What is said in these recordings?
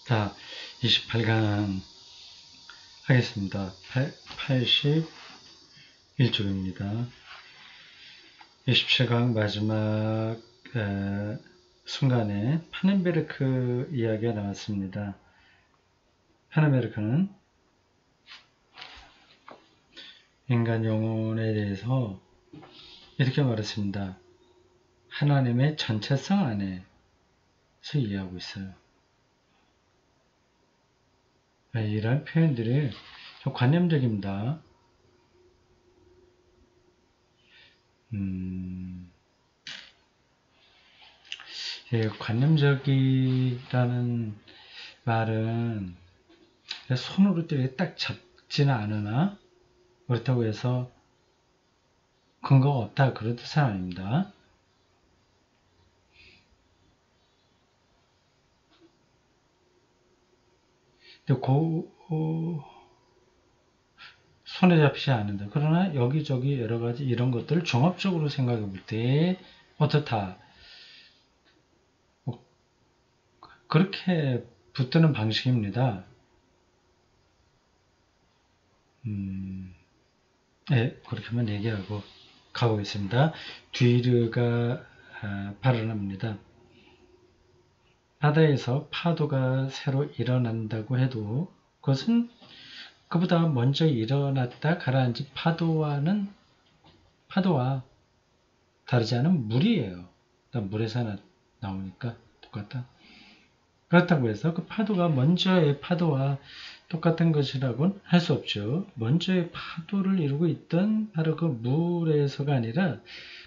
자, 28강 하겠습니다. 81쪽입니다. 27강 마지막 순간에 파넨베르크 이야기가 나왔습니다. 파넨베르크는 인간 영혼에 대해서 이렇게 말했습니다. 하나님의 전체성 안에서 이해하고 있어요. 이런 표현들이 좀 관념적입니다. 관념적이라는 말은 손으로 이렇게 딱 잡지는 않으나 그렇다고 해서 근거가 없다 그런 뜻은 아닙니다. 근데 손에 잡히지 않는다. 그러나 여기저기 여러가지 이런 것들을 종합적으로 생각해 볼 때 어떻다. 그렇게 붙드는 방식입니다. 네, 그렇게만 얘기하고 가보겠습니다. 뒤르가 발언합니다. 바다에서 파도가 새로 일어난다고 해도 그것은 그보다 먼저 일어났다 가라앉은 파도와 다르지 않은 물이에요. 물에서 나오니까 똑같다. 그렇다고 해서 그 파도가 먼저의 파도와 똑같은 것이라고는 할 수 없죠. 먼저의 파도를 이루고 있던 바로 그 물에서가 아니라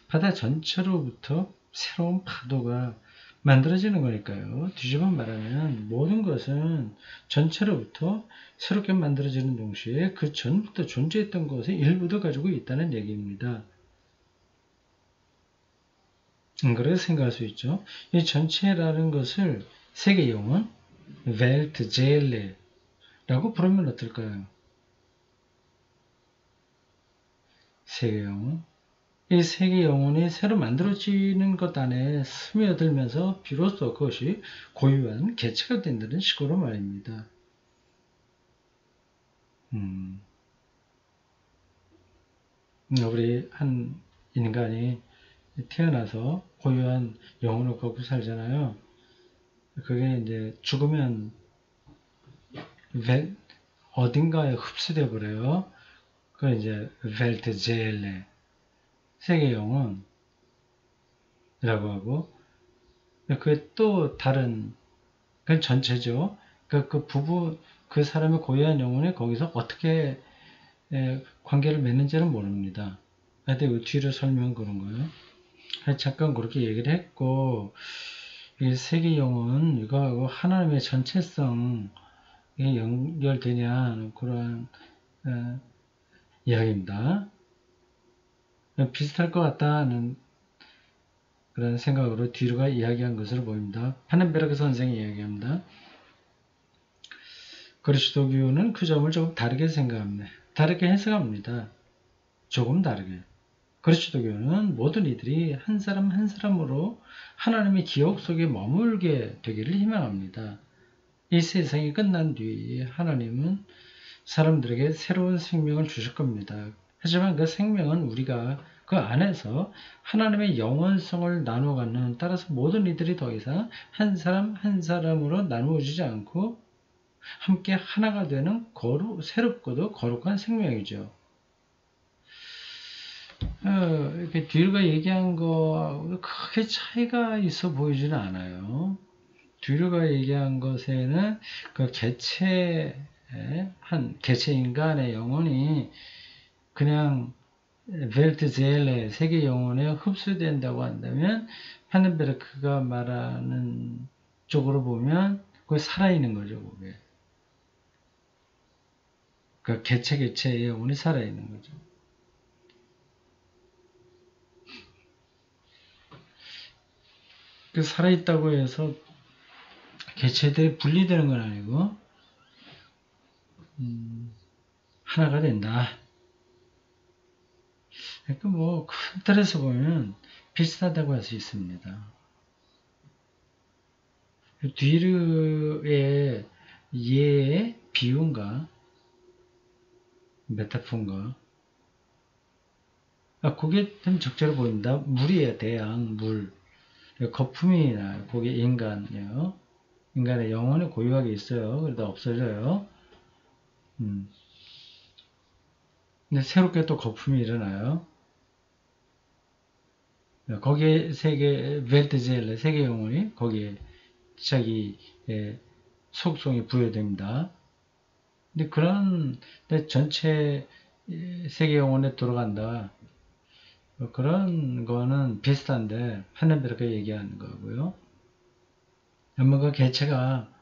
바다 전체로부터 새로운 파도가 만들어지는 거니까요. 뒤집어 말하면 모든 것은 전체로부터 새롭게 만들어지는 동시에 그 전부터 존재했던 것의 일부도 가지고 있다는 얘기입니다. 그래서 생각할 수 있죠. 이 전체라는 것을 세계 영혼, 웰트제일레라고 부르면 어떨까요? 세계 영혼. 이 세계 영혼이 새로 만들어지는 것 안에 스며들면서 비로소 그것이 고유한 개체가 된다는 식으로 말입니다. 우리 한 인간이 태어나서 고유한 영혼을 갖고 살잖아요. 그게 이제 죽으면 어딘가에 흡수돼 버려요. 그걸 이제 웰트제일레 세계 영혼이라고 하고, 그게 또 다른, 그 전체죠. 그 사람의 고유한 영혼이 거기서 어떻게 관계를 맺는지는 모릅니다. 하여튼 뒤로 설명 그런 거예요. 잠깐 그렇게 얘기를 했고, 이 세계 영혼, 이거하고 하나님의 전체성이 연결되냐, 그런 이야기입니다. 비슷할 것 같다는 그런 생각으로 뒤로가 이야기한 것으로 보입니다. 파넨베르크 선생이 이야기합니다. 그리스도교는 그 점을 조금 다르게 생각합니다. 다르게 해석합니다. 조금 다르게. 그리스도교는 모든 이들이 한 사람 한 사람으로 하나님의 기억 속에 머물게 되기를 희망합니다. 이 세상이 끝난 뒤 하나님은 사람들에게 새로운 생명을 주실 겁니다. 하지만 그 생명은 우리가 그 안에서 하나님의 영원성을 나누어 갖는, 따라서 모든 이들이 더 이상 한 사람 한 사람으로 나누어지지 않고 함께 하나가 되는 새롭고도 거룩한 생명이죠. 이렇게 뒤로가 얘기한 거하고 크게 차이가 있어 보이지는 않아요. 뒤로가 얘기한 것에는 그 개체 인간의 영혼이 그냥 웰트제일레 세계 영혼에 흡수된다고 한다면, 파넨베르크가 말하는 쪽으로 보면 그게 살아있는 거죠. 그게. 그 개체의 영혼이 살아있는 거죠. 그 살아있다고 해서 개체들이 분리되는 건 아니고 하나가 된다. 그러니까 뭐 큰 틀에서 보면 비슷하다고 할 수 있습니다. 뒤르의 예의 비유인가 메타포인가 그게 좀 적절해 보입니다. 물이에요. 대양 물 거품이 나요. 그게 인간이에요. 인간의 영혼이 고유하게 있어요. 그러다 없어져요. 근데 새롭게 또 거품이 일어나요. 거기에 세계 벨트젤레 세계 영혼이 거기에 자기의 속성이 부여됩니다. 근데 그런 전체 세계 영혼에 들어간다. 그런 거는 비슷한데 하늘베르가 얘기하는 거고요. 뭔가 개체가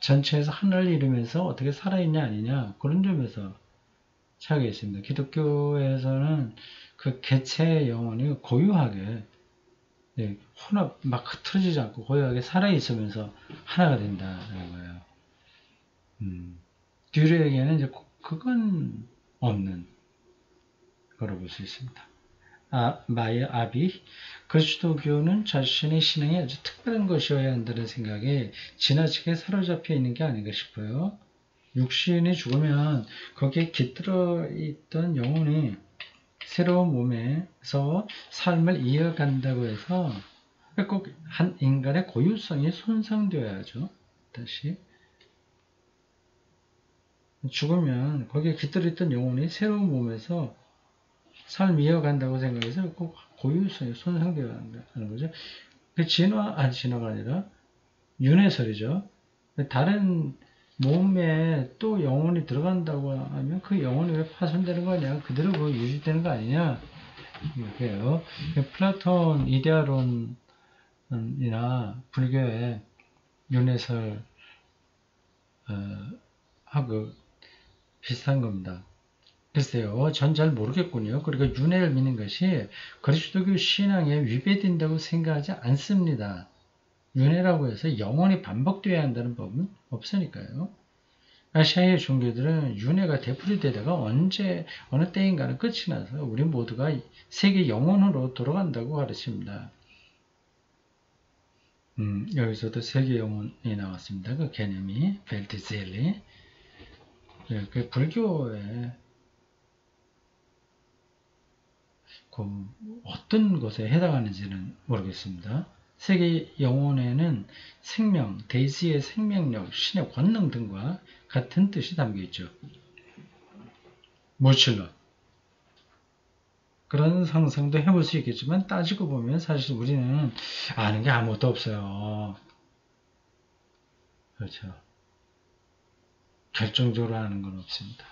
전체에서 하나를 이루면서 어떻게 살아있냐 아니냐 그런 점에서 차이가 있습니다. 기독교에서는 그 개체의 영혼이 고유하게 혼합 막 흐트러지지 않고 고유하게 살아있으면서 하나가 된다는 거예요. 듀르에게는 이제 그건 없는 거로 볼 수 있습니다. 마이어 아비 그리스도교는 자신의 신앙이 아주 특별한 것이어야 한다는 생각에 지나치게 사로잡혀 있는 게 아닌가 싶어요. 육신이 죽으면 거기에 깃들어 있던 영혼이 새로운 몸에서 삶을 이어간다고 해서 꼭 한 인간의 고유성이 손상되어야죠. 다시 죽으면 거기에 깃들어 있던 영혼이 새로운 몸에서 삶 이어간다고 생각해서 꼭 고유성이 손상되어야 한다는 거죠. 그 진화가 아니라 윤회설이죠. 다른 몸에 또 영혼이 들어간다고 하면 그 영혼이 왜 파손되는 거냐? 그대로 유지되는 거 아니냐? 이렇게요. 플라톤 이데아론이나 불교의 윤회설 하고 비슷한 겁니다. 글쎄요, 전 잘 모르겠군요. 그리고 윤회를 믿는 것이 그리스도교 신앙에 위배된다고 생각하지 않습니다. 윤회라고 해서 영원히 반복되어야 한다는 법은 없으니까요. 아시아의 종교들은 윤회가 되풀이되다가 언제 어느 때인가는 끝이 나서 우리 모두가 세계 영혼으로 돌아간다고 가르칩니다. 여기서도 세계 영혼이 나왔습니다. 그 개념이 벨트젤리. 그 불교의 그 어떤 것에 해당하는지는 모르겠습니다. 세계 영혼에는 생명, 대지의 생명력, 신의 권능 등과 같은 뜻이 담겨 있죠. 모칠러. 그런 상상도 해볼 수 있겠지만 따지고 보면 사실 우리는 아는 게 아무것도 없어요. 그렇죠. 결정적으로 아는 건 없습니다.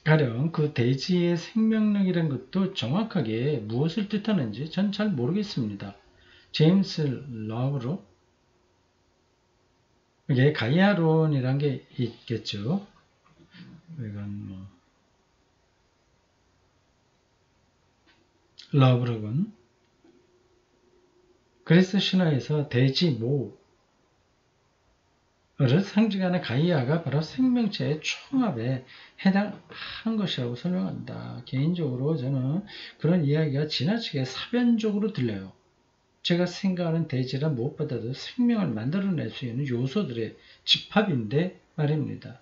가령 그 대지의 생명력이라는 것도 정확하게 무엇을 뜻하는지 전 잘 모르겠습니다. 제임스 러브로 이게 가이아론이란 게 있겠죠. 이건 뭐 러브록은 그리스 신화에서 대지 모를 상징하는 가이아가 바로 생명체의 총합에 해당한 것이라고 설명한다. 개인적으로 저는 그런 이야기가 지나치게 사변적으로 들려요. 제가 생각하는 대지란 무엇보다도 생명을 만들어낼 수 있는 요소들의 집합인데 말입니다.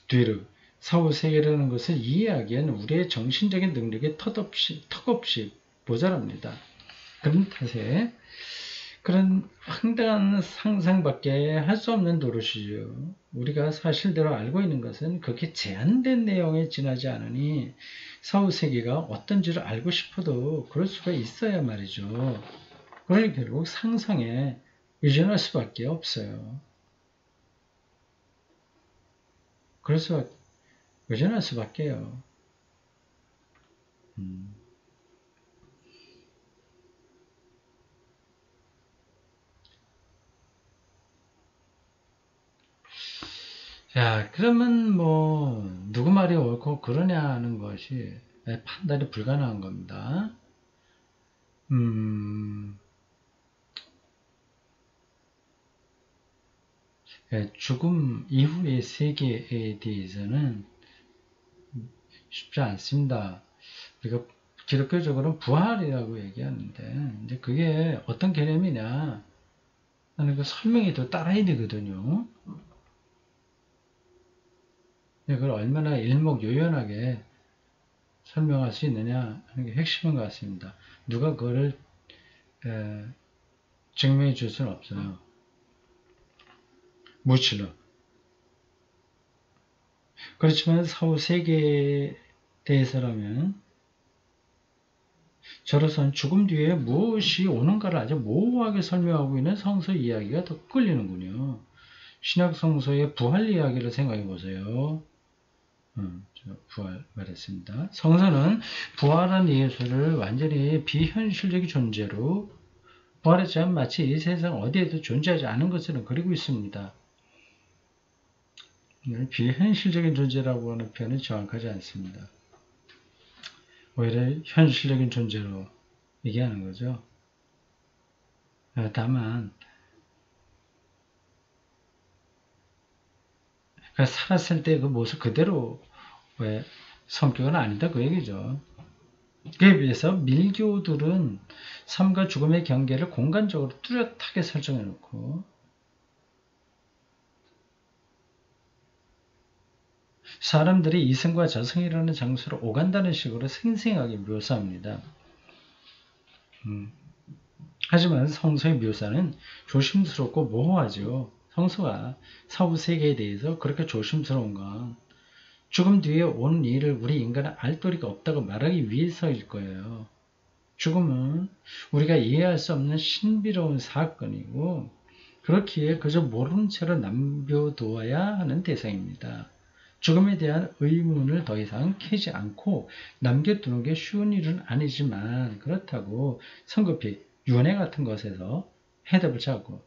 뒤로 사후세계라는 것을 이해하기에는 우리의 정신적인 능력이 턱없이 모자랍니다. 그런 탓에 그런 황당한 상상밖에 할 수 없는 노릇이죠. 우리가 사실대로 알고 있는 것은 그렇게 제한된 내용에 지나지 않으니 사후세계가 어떤지를 알고 싶어도 그럴 수가 있어야 말이죠. 그러니 결국 상상에 의존할 수밖에 없어요. 그래서 의존할 수밖에요. 자, 그러면 뭐 누구 말이 옳고 그러냐 하는 것이 판단이 불가능한 겁니다. 죽음 이후의 세계에 대해서는 쉽지 않습니다. 우리가 기독교적으로는 부활이라고 얘기하는데, 이제 그게 어떤 개념이냐 하는 그 설명이 또 따라야 되거든요. 그걸 얼마나 일목요연하게 설명할 수 있느냐 하는 게 핵심인 것 같습니다. 누가 그거를 증명해 줄 수는 없어요. 무칠로. 그렇지만 사후 세계에 대해서라면 저로서는 죽음 뒤에 무엇이 오는가를 아주 모호하게 설명하고 있는 성서 이야기가 더 끌리는군요. 신약 성서의 부활 이야기를 생각해 보세요. 부활 말했습니다. 성서는 부활한 예수를 완전히 비현실적인 존재로 부활했지만 마치 이 세상 어디에도 존재하지 않은 것처럼 그리고 있습니다. 비현실적인 존재라고 하는 표현은 정확하지 않습니다. 오히려 현실적인 존재로 얘기하는 거죠. 다만 살았을 때 그 모습 그대로 왜 성격은 아니다 그 얘기죠. 그에 비해서 밀교들은 삶과 죽음의 경계를 공간적으로 뚜렷하게 설정해 놓고 사람들이 이승과 저승이라는 장소로 오간다는 식으로 생생하게 묘사합니다. 하지만 성서의 묘사는 조심스럽고 모호하죠. 성서가 사후 세계에 대해서 그렇게 조심스러운 건 죽음 뒤에 오는 일을 우리 인간은 알 도리가 없다고 말하기 위해서일 거예요. 죽음은 우리가 이해할 수 없는 신비로운 사건이고 그렇기에 그저 모르는 채로 남겨두어야 하는 대상입니다. 죽음에 대한 의문을 더 이상 캐지 않고 남겨두는 게 쉬운 일은 아니지만 그렇다고 성급히 윤회 같은 것에서 해답을 찾고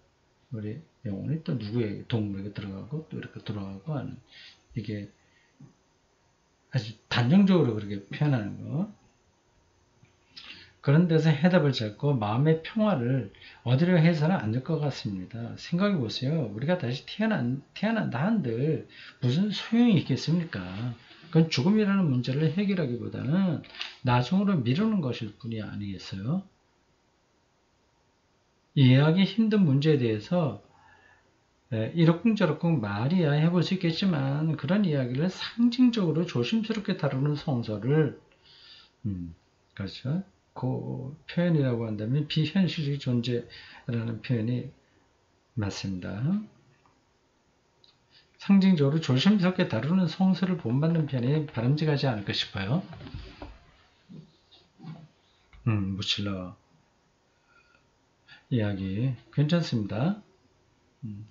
우리 영혼이 또 누구의 동물에게 들어가고 또 이렇게 돌아가고 하는 이게 아주 단정적으로 그렇게 표현하는 거. 그런 데서 해답을 찾고 마음의 평화를 얻으려 해서는 안 될 것 같습니다. 생각해 보세요. 우리가 다시 태어난다 한들 무슨 소용이 있겠습니까? 그건 죽음이라는 문제를 해결하기보다는 나중으로 미루는 것일 뿐이 아니겠어요? 이해하기 힘든 문제에 대해서 이러쿵저러쿵 말이야 해볼 수 있겠지만 그런 이야기를 상징적으로 조심스럽게 다루는 성서를 그렇죠? 그 표현이라고 한다면 비현실적 존재라는 표현이 맞습니다. 상징적으로 조심스럽게 다루는 성서를 본받는 편이 바람직하지 않을까 싶어요. 무칠러 이야기 괜찮습니다.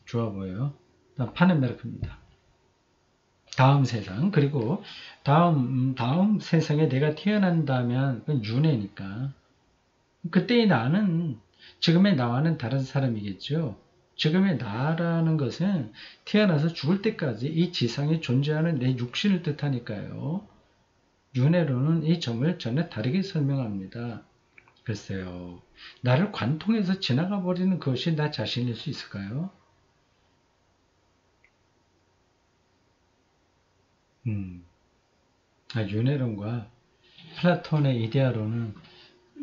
좋아 보여요. 파넨베르크입니다. 다음 세상 그리고 다음 세상에 내가 태어난다면 그건 윤회니까 그때의 나는 지금의 나와는 다른 사람이겠죠. 지금의 나라는 것은 태어나서 죽을 때까지 이 지상에 존재하는 내 육신을 뜻하니까요. 윤회로는 이 점을 전혀 다르게 설명합니다. 글쎄요. 나를 관통해서 지나가 버리는 것이 나 자신일 수 있을까요? 윤회론과 플라톤의 이데아론은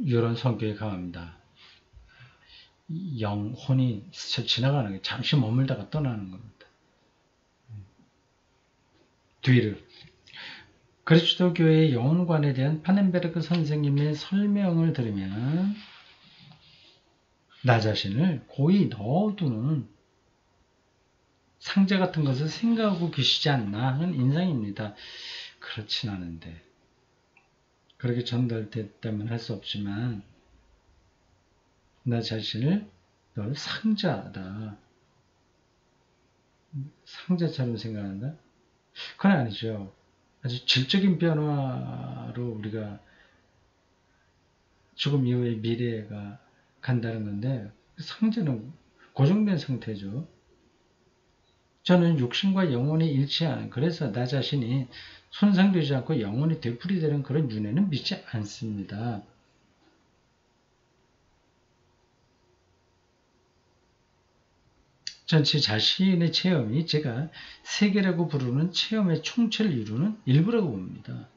이런 성격이 강합니다. 영혼이 스쳐 지나가는 게 잠시 머물다가 떠나는 겁니다. 뒤를 그리스도교의 영혼관에 대한 파넨베르크 선생님의 설명을 들으면 나 자신을 고이 넣어두는 상자 같은 것을 생각하고 계시지 않나 하는 인상입니다. 그렇진 않은데 그렇게 전달됐다면 할 수 없지만 나 자신을 널 상자다. 상자처럼 생각한다? 그건 아니죠. 아주 질적인 변화로 우리가 죽음 이후의 미래가 간다는 건데 상자는 고정된 상태죠. 저는 육신과 영혼이 일치하는 그래서 나 자신이 손상되지 않고 영혼이 되풀이되는 그런 윤회는 믿지 않습니다. 전 제 자신의 체험이 제가 세계라고 부르는 체험의 총체를 이루는 일부라고 봅니다.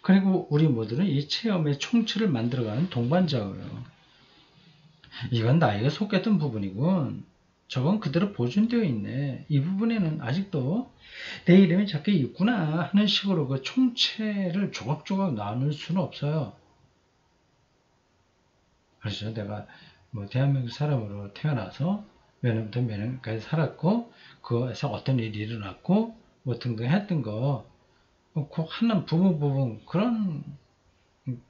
그리고 우리 모두는 이 체험의 총체를 만들어가는 동반자예요. 이건 나에게 속했던 부분이군. 저건 그대로 보존되어 있네. 이 부분에는 아직도 내 이름이 적혀 있구나 하는 식으로 그 총체를 조각조각 나눌 수는 없어요. 그래서 내가 뭐 대한민국 사람으로 태어나서 몇 년부터 몇 년까지 살았고 그거에서 어떤 일이 일어났고 뭐 등등 했던 거 꼭 하나 부분 그런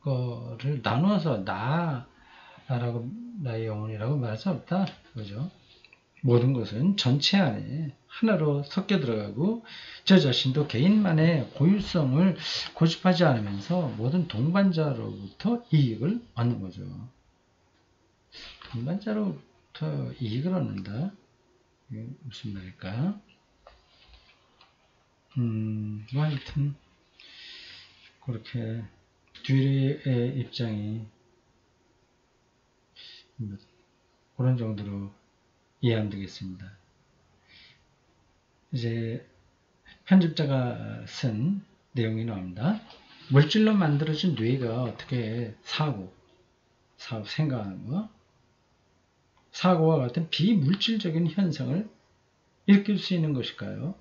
거를 나누어서 나라고 나의 영혼이라고 말할 수 없다. 그죠? 모든 것은 전체 안에 하나로 섞여 들어가고 저 자신도 개인만의 고유성을 고집하지 않으면서 모든 동반자로부터 이익을 얻는 거죠. 동반자로부터 이익을 얻는다? 이게 무슨 말일까? 뭐 하여튼 그렇게 듀리의 입장이 그런 정도로 이해하면 되겠습니다. 이제 편집자가 쓴 내용이 나옵니다. 물질로 만들어진 뇌가 어떻게 사고, 생각하는 거, 사고와 같은 비물질적인 현상을 일으킬 수 있는 것일까요?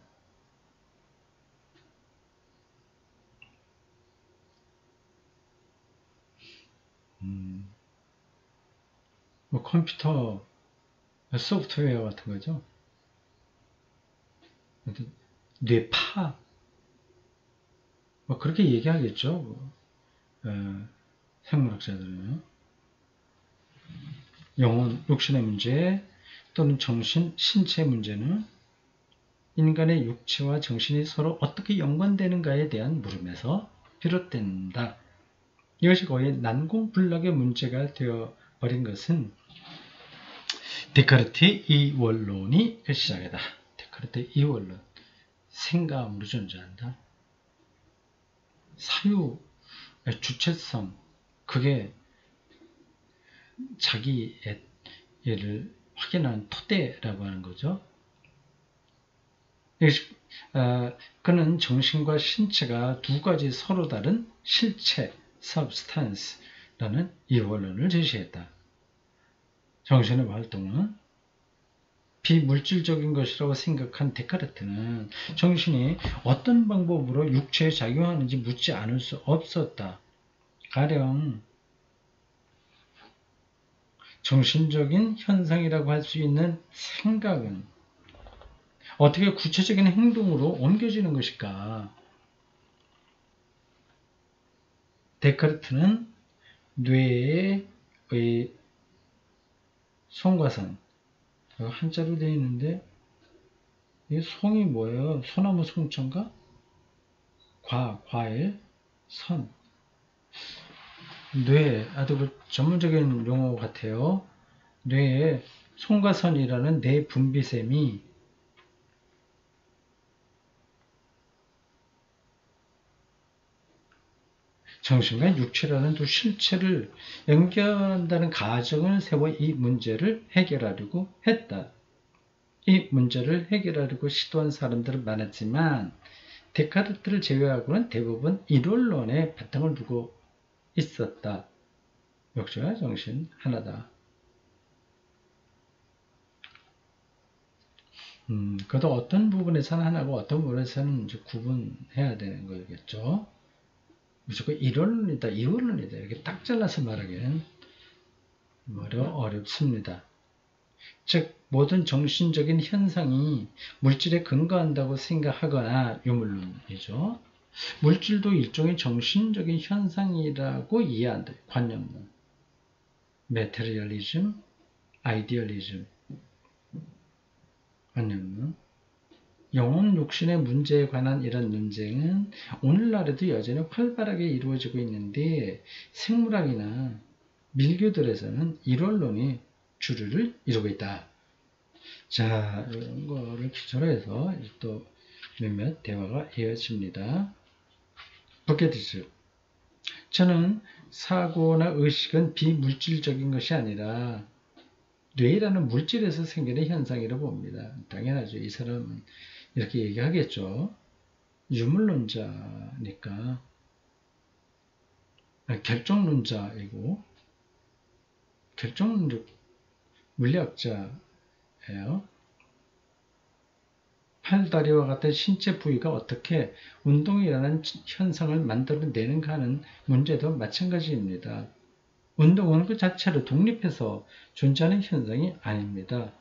뭐 컴퓨터 소프트웨어 같은 거죠. 뇌파 뭐 그렇게 얘기하겠죠. 생물학자들은요. 영혼, 육신의 문제 또는 정신, 신체 문제는 인간의 육체와 정신이 서로 어떻게 연관되는가에 대한 물음에서 비롯된다. 이것이 거의 난공불락의 문제가 되어버린 것은 데카르트의 이원론이 시작이다. 데카르트의 이원론. 생각으로 존재한다. 사유, 주체성, 그게 자기를 확인하는 토대라고 하는 거죠. 그는 정신과 신체가 두 가지 서로 다른 실체, substance라는 이원론을 제시했다. 정신의 활동은 비물질적인 것이라고 생각한 데카르트는 정신이 어떤 방법으로 육체에 작용하는지 묻지 않을 수 없었다. 가령 정신적인 현상이라고 할 수 있는 생각은 어떻게 구체적인 행동으로 옮겨지는 것일까? 데카르트는 뇌의 송과선, 한자로 되어 있는데 이 송이 뭐예요? 소나무 송자인가? 과일, 선. 뇌, 아주 그 전문적인 용어 같아요. 뇌에 송과선이라는 뇌 분비샘이 정신과 육체라는 두 실체를 연결한다는 가정을 세워 이 문제를 해결하려고 했다. 이 문제를 해결하려고 시도한 사람들은 많았지만 데카르트를 제외하고는 대부분 이론론에 바탕을 두고 있었다. 육체와 정신 하나다. 그래도 어떤 부분에서는 하나고 어떤 부분에서는 이제 구분해야 되는 거겠죠. 무조건 이론론이다, 이론론이다 이렇게 딱 잘라서 말하기는 어렵습니다. 즉 모든 정신적인 현상이 물질에 근거한다고 생각하거나 유물론이죠. 물질도 일종의 정신적인 현상이라고 이해한다. 관념론, 메테리얼리즘, 아이디얼리즘, 관념론. 영혼 육신의 문제에 관한 이런 논쟁은 오늘날에도 여전히 활발하게 이루어지고 있는데 생물학이나 밀교들에서는 이론론이 주류를 이루고 있다. 자, 이런 거를 기초로 해서 또 몇몇 대화가 이어집니다. 부케티스. 저는 사고나 의식은 비물질적인 것이 아니라 뇌라는 물질에서 생기는 현상이라고 봅니다. 당연하죠. 이 사람은 이렇게 얘기하겠죠. 유물론자니까. 결정론자이고 결정력 물리학자예요. 팔다리와 같은 신체 부위가 어떻게 운동이라는 현상을 만들어내는가 하는 문제도 마찬가지입니다. 운동은 그 자체로 독립해서 존재하는 현상이 아닙니다.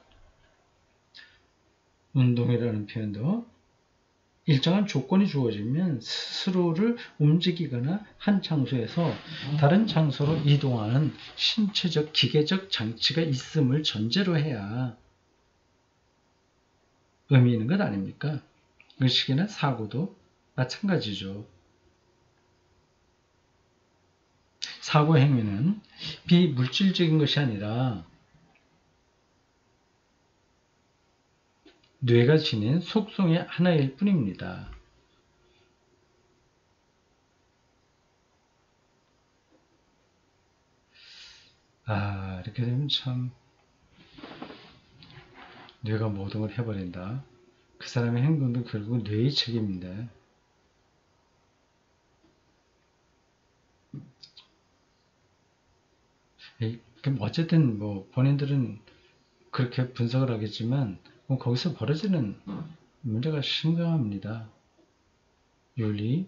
운동이라는 표현도 일정한 조건이 주어지면 스스로를 움직이거나 한 장소에서 다른 장소로 이동하는 신체적 기계적 장치가 있음을 전제로 해야 의미 있는 것 아닙니까? 의식이나 사고도 마찬가지죠. 사고 행위는 비물질적인 것이 아니라 뇌가 지닌 속성의 하나일 뿐입니다. 이렇게 되면 참 뇌가 모든 걸 해버린다. 그 사람의 행동도 결국 뇌의 책임인데 그럼 어쨌든 뭐 본인들은 그렇게 분석을 하겠지만 거기서 벌어지는 문제가 심각합니다. 윤리,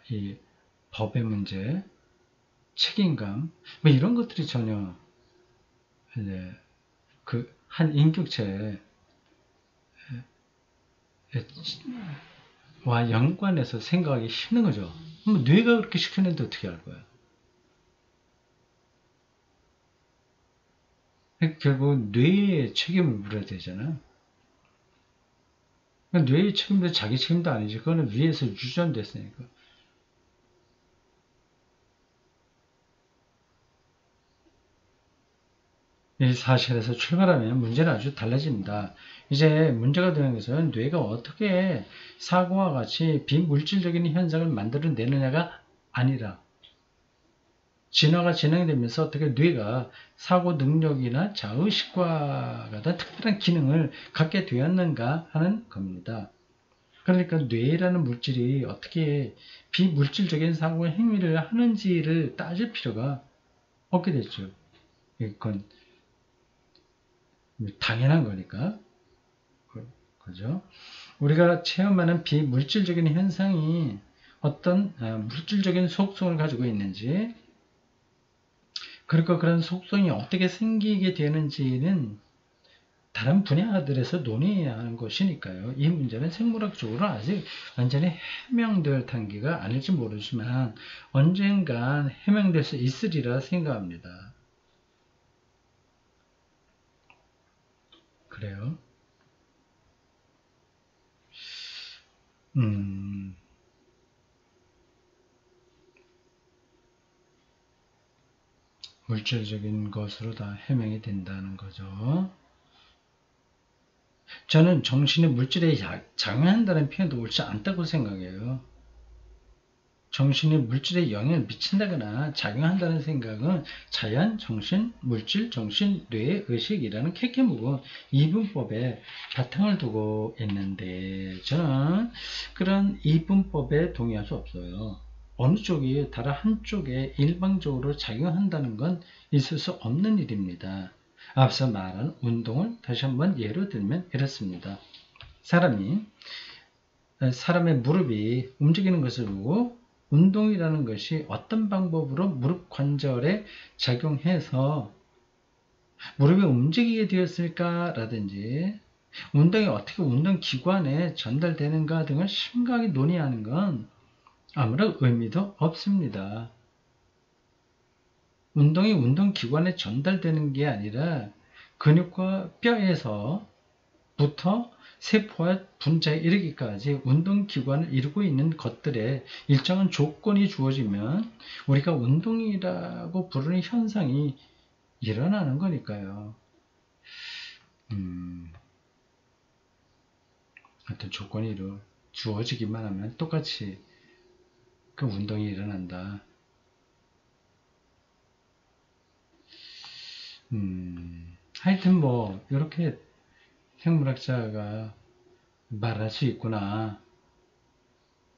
이 법의 문제, 책임감, 뭐 이런 것들이 전혀 그 한 인격체와 연관해서 생각하기 힘든 거죠. 뇌가 그렇게 시켰는데 어떻게 할 거야? 결국 뇌에 책임을 물어야 되잖아. 뇌의 책임도 자기 책임도 아니지. 그거는 위에서 유전됐으니까. 이 사실에서 출발하면 문제는 아주 달라집니다. 이제 문제가 되는 것은 뇌가 어떻게 사고와 같이 비물질적인 현상을 만들어내느냐가 아니라 진화가 진행되면서 어떻게 뇌가 사고 능력이나 자의식과 같은 특별한 기능을 갖게 되었는가 하는 겁니다. 그러니까 뇌라는 물질이 어떻게 비물질적인 사고 행위를 하는지를 따질 필요가 없게 됐죠. 이건 당연한 거니까. 그죠? 우리가 체험하는 비물질적인 현상이 어떤 물질적인 속성을 가지고 있는지, 그리고 그런 속성이 어떻게 생기게 되는지는 다른 분야들에서 논의해야 하는 것이니까요. 이 문제는 생물학적으로 아직 완전히 해명될 단계가 아닐지 모르지만 언젠간 해명될 수 있으리라 생각합니다. 그래요. 물질적인 것으로 다 해명이 된다는 거죠. 저는 정신이 물질에 작용한다는 표현도 옳지 않다고 생각해요. 정신이 물질에 영향을 미친다거나 작용한다는 생각은 자연, 정신, 물질, 정신, 뇌, 의식이라는 캐캐 묵은 이분법에 바탕을 두고 있는데 저는 그런 이분법에 동의할 수 없어요. 어느 쪽이 다른 한쪽에 일방적으로 작용한다는 건 있을 수 없는 일입니다. 앞서 말한 운동을 다시 한번 예로 들면 이렇습니다. 사람의 무릎이 움직이는 것을 보고 운동이라는 것이 어떤 방법으로 무릎 관절에 작용해서 무릎이 움직이게 되었을까 라든지 운동이 어떻게 운동기관에 전달되는가 등을 심각하게 논의하는 건 아무런 의미도 없습니다. 운동이 운동기관에 전달되는 게 아니라 근육과 뼈에서부터 세포와 분자에 이르기까지 운동기관을 이루고 있는 것들에 일정한 조건이 주어지면 우리가 운동이라고 부르는 현상이 일어나는 거니까요. 어떤 조건이 주어지기만 하면 똑같이 그 운동이 일어난다. 하여튼 뭐 이렇게 생물학자가 말할 수 있구나.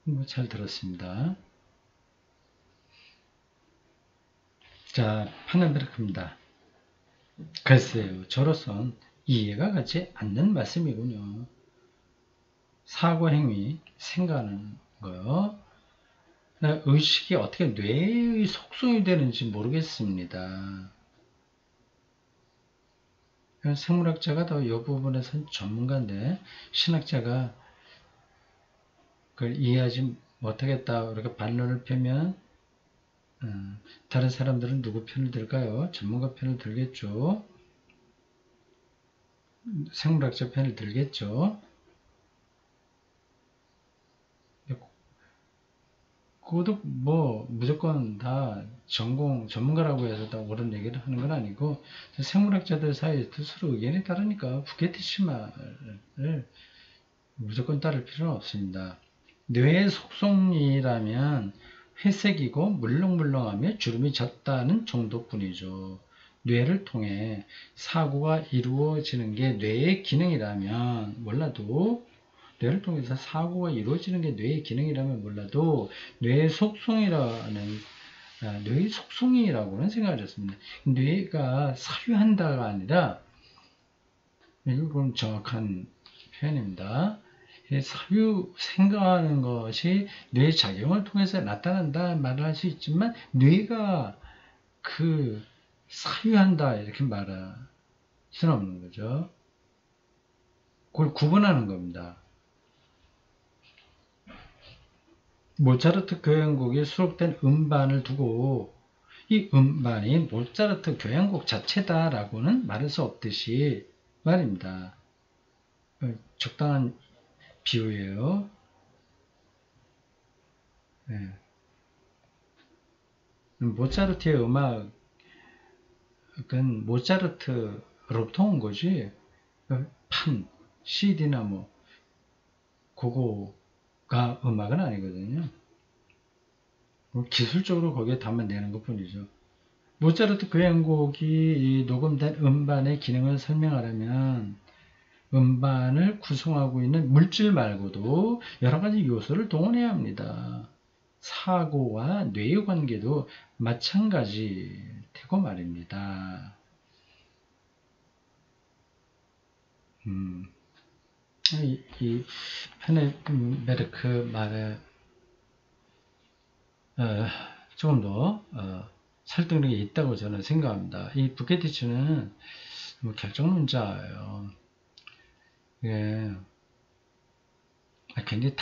뭐 잘 들었습니다. 자, 파나베르크입니다. 글쎄요, 저로선 이해가 가지 않는 말씀이군요. 사고 행위, 생각하는 거요. 의식이 어떻게 뇌의 속성이 되는지 모르겠습니다. 생물학자가 더 이 부분에서는 전문가인데 신학자가 그걸 이해하지 못하겠다 이렇게 반론을 펴면 다른 사람들은 누구 편을 들까요? 전문가 편을 들겠죠. 생물학자 편을 들겠죠. 그것도 뭐 무조건 다 전문가라고 해서 다 옳은 얘기를 하는 건 아니고 생물학자들 사이에도 서로 의견이 다르니까 부게티시 말을 무조건 따를 필요는 없습니다. 뇌의 속성이라면 회색이고 물렁물렁하며 주름이 졌다는 정도뿐이죠. 뇌를 통해 사고가 이루어지는 게 뇌의 기능이라면 몰라도 뇌를 통해서 사고가 이루어지는 게 뇌의 기능이라면 몰라도 뇌의 속성이라고는 생각을 했습니다. 뇌가 사유한다가 아니라 이건 정확한 표현입니다. 생각하는 것이 뇌 작용을 통해서 나타난다 말을 할 수 있지만 뇌가 사유한다 이렇게 말할 수는 없는 거죠. 그걸 구분하는 겁니다. 모차르트 교향곡에 수록된 음반을 두고 이 음반이 모차르트 교향곡 자체다라고는 말할 수 없듯이 말입니다. 적당한 비유예요. 네. 모차르트의 음악은 모차르트로부터 온 거지 CD나 뭐 그거가 음악은 아니거든요. 기술적으로 거기에 담아내는 것 뿐이죠. 모차르트 교향곡이 녹음된 음반의 기능을 설명하려면 음반을 구성하고 있는 물질 말고도 여러 가지 요소를 동원해야 합니다. 사고와 뇌의 관계도 마찬가지되고 말입니다. 이 파네베르크 말에 조금 더 설득력이 있다고 저는 생각합니다. 이 부케티츠는 결정론자예요. 예, 굉장히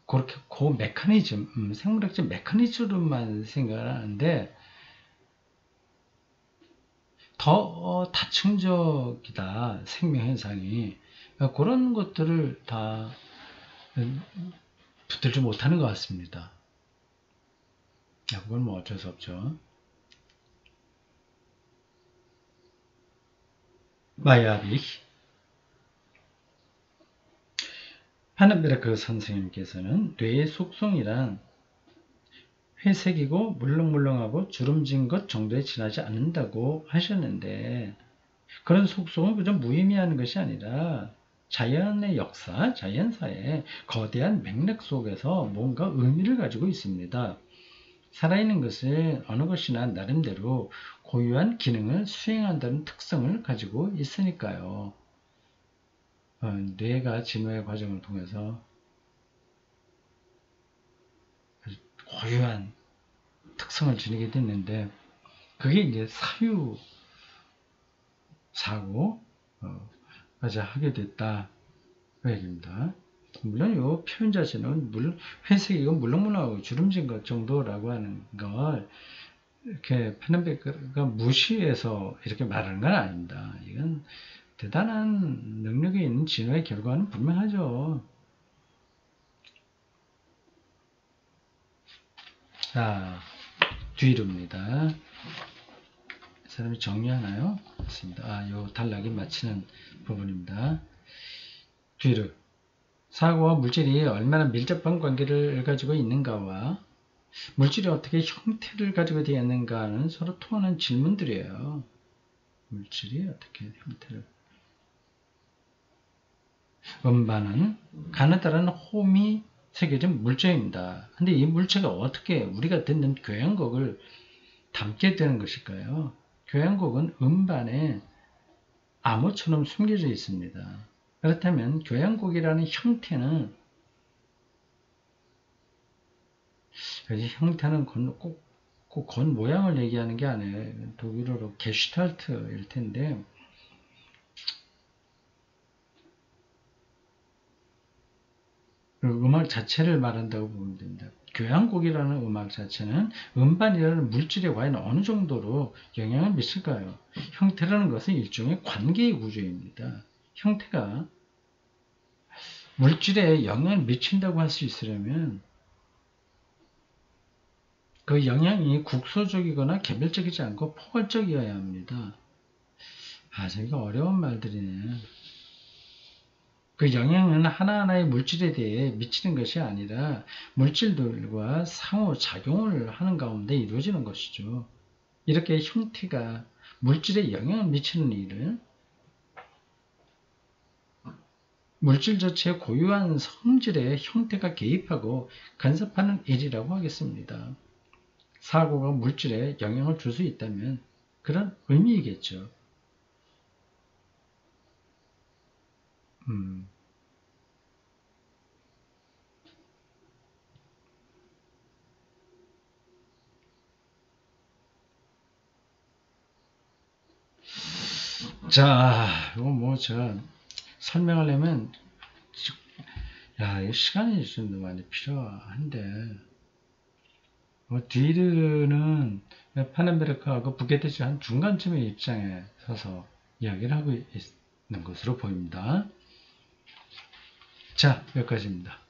그렇게 메커니즘, 생물학적 메커니즘으로만 생각을 하는데 더 다층적이다, 생명현상이. 그런 것들을 다 붙들지 못하는 것 같습니다. 그건 뭐 어쩔 수 없죠. 마야비 파넨베르크 선생님께서는 뇌의 속성이란 회색이고 물렁물렁하고 주름진 것 정도에 지나지 않는다고 하셨는데 그런 속성은 그저 무의미한 것이 아니라 자연의 역사, 자연사의 거대한 맥락 속에서 뭔가 의미를 가지고 있습니다. 살아있는 것은 어느 것이나 나름대로 고유한 기능을 수행한다는 특성을 가지고 있으니까요. 뇌가 진화의 과정을 통해서 고유한 특성을 지니게 됐는데 그게 이제 사고까지 하게 됐다 그 얘기입니다. 물론 이 표현 자체는 회색이고 물렁물렁하고 주름진 것 정도라고 하는 걸 이렇게 파넨베르크가 무시해서 이렇게 말하는 건 아닙니다. 이건 대단한 능력이 있는 진화의 결과는 분명하죠. 자, 뒤로입니다. 사람이 정리하나요? 맞습니다. 요 단락이 마치는 부분입니다. 뒤로. 사고와 물질이 얼마나 밀접한 관계를 가지고 있는가와 물질이 어떻게 형태를 가지고 되었는가는 서로 통하는 질문들이에요. 물질이 어떻게 형태를. 음반은 간에 따른 홈이 새겨진 물체입니다. 근데 이 물체가 어떻게 우리가 듣는 교향곡을 담게 되는 것일까요? 교향곡은 음반에 암호처럼 숨겨져 있습니다. 그렇다면 교향곡이라는 형태는 꼭 건 모양을 얘기하는 게 아니에요. 독일어로 게슈탈트일 텐데 그 음악 자체를 말한다고 보면 됩니다. 교향곡이라는 음악 자체는 음반이라는 물질에 과연 어느 정도로 영향을 미칠까요? 형태라는 것은 일종의 관계의 구조입니다. 형태가 물질에 영향을 미친다고 할 수 있으려면 그 영향이 국소적이거나 개별적이지 않고 포괄적이어야 합니다. 저희가 어려운 말들이네. 그 영향은 하나하나의 물질에 대해 미치는 것이 아니라 물질들과 상호작용을 하는 가운데 이루어지는 것이죠. 이렇게 형태가 물질에 영향을 미치는 일을 물질 자체의 고유한 성질에 형태가 개입하고 간섭하는 일이라고 하겠습니다. 사고가 물질에 영향을 줄 수 있다면 그런 의미이겠죠. 자, 이거 제가 설명하려면 시간이 좀 많이 필요한데 뒤르는 파넨베르크하고 부게테시 한 중간쯤의 입장에 서서 이야기를 하고 있는 것으로 보입니다. 자, 여기까지입니다.